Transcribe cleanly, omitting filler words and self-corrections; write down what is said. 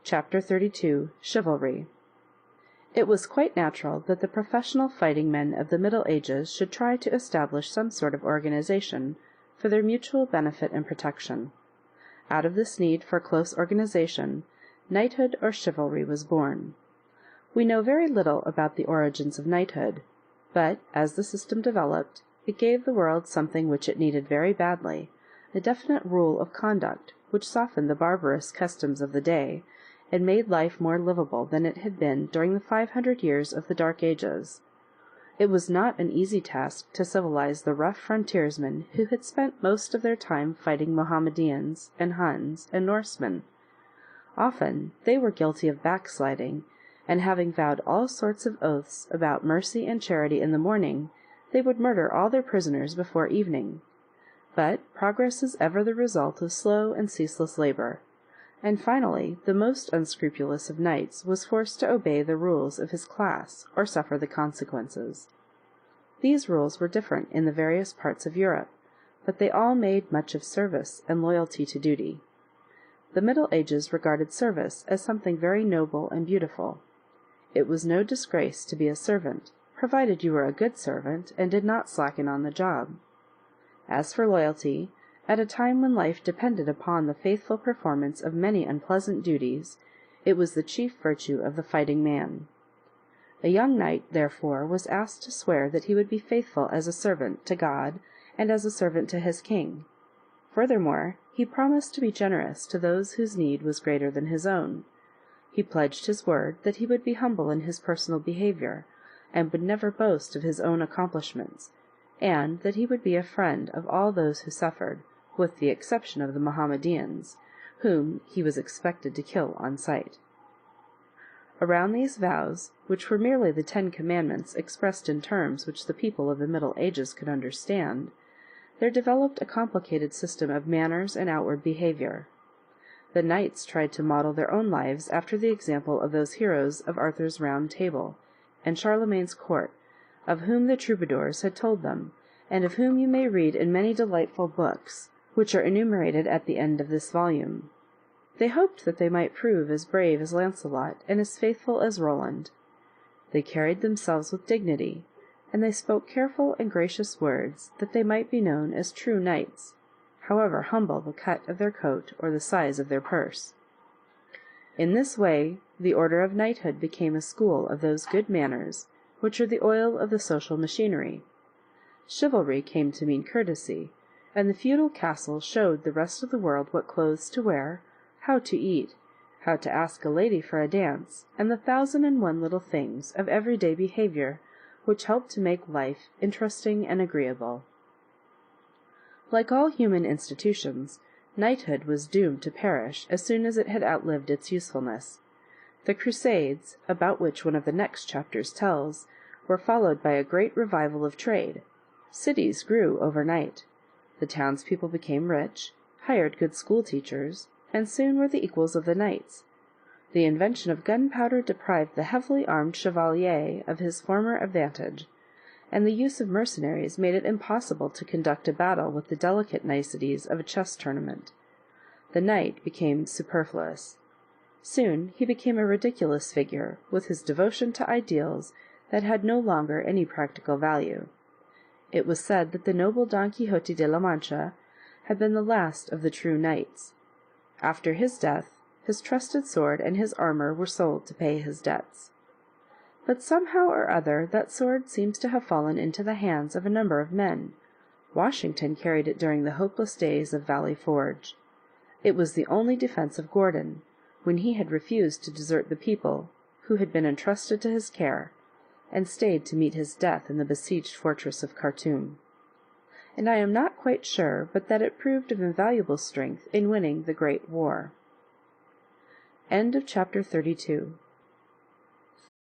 Chapter 32 Chivalry. It was quite natural that the professional fighting men of the Middle Ages should try to establish some sort of organization for their mutual benefit and protection. Out of this need for close organization, knighthood or chivalry was born. We know very little about the origins of knighthood, but, as the system developed, it gave the world something which it needed very badly, a definite rule of conduct which softened the barbarous customs of the day, and made life more livable than it had been during the 500 years of the Dark Ages. It was not an easy task to civilize the rough frontiersmen who had spent most of their time fighting Mohammedans and Huns and Norsemen. Often they were guilty of backsliding, and having vowed all sorts of oaths about mercy and charity in the morning, they would murder all their prisoners before evening. But progress is ever the result of slow and ceaseless labor, and finally the most unscrupulous of knights was forced to obey the rules of his class or suffer the consequences. These rules were different in the various parts of Europe, but they all made much of service and loyalty to duty. The Middle Ages regarded service as something very noble and beautiful. It was no disgrace to be a servant, provided you were a good servant and did not slacken on the job. As for loyalty, at a time when life depended upon the faithful performance of many unpleasant duties, it was the chief virtue of the fighting man. A young knight, therefore, was asked to swear that he would be faithful as a servant to God and as a servant to his king. Furthermore, he promised to be generous to those whose need was greater than his own. He pledged his word that he would be humble in his personal behavior, and would never boast of his own accomplishments, and that he would be a friend of all those who suffered, with the exception of the Mohammedans, whom he was expected to kill on sight. Around these vows, which were merely the 10 Commandments expressed in terms which the people of the Middle Ages could understand, there developed a complicated system of manners and outward behavior. The knights tried to model their own lives after the example of those heroes of Arthur's Round Table and Charlemagne's court, of whom the troubadours had told them, and of whom you may read in many delightful books, which are enumerated at the end of this volume. They hoped that they might prove as brave as Lancelot and as faithful as Roland. They carried themselves with dignity, and they spoke careful and gracious words that they might be known as true knights, however humble the cut of their coat or the size of their purse. In this way, the order of knighthood became a school of those good manners which are the oil of the social machinery. Chivalry came to mean courtesy, and the feudal castle showed the rest of the world what clothes to wear, how to eat, how to ask a lady for a dance, and the 1,001 little things of everyday behavior which helped to make life interesting and agreeable. Like all human institutions, knighthood was doomed to perish as soon as it had outlived its usefulness. The Crusades, about which one of the next chapters tells, were followed by a great revival of trade. Cities grew overnight. The townspeople became rich, hired good school-teachers, and soon were the equals of the knights. The invention of gunpowder deprived the heavily armed chevalier of his former advantage, and the use of mercenaries made it impossible to conduct a battle with the delicate niceties of a chess tournament. The knight became superfluous. Soon he became a ridiculous figure, with his devotion to ideals that had no longer any practical value. It was said that the noble Don Quixote de la Mancha had been the last of the true knights. After his death, his trusted sword and his armor were sold to pay his debts. But somehow or other that sword seems to have fallen into the hands of a number of men. Washington carried it during the hopeless days of Valley Forge. It was the only defense of Gordon, when he had refused to desert the people who had been entrusted to his care, and stayed to meet his death in the besieged fortress of Khartoum. And I am not quite sure but that it proved of invaluable strength in winning the Great War. End of Chapter 32.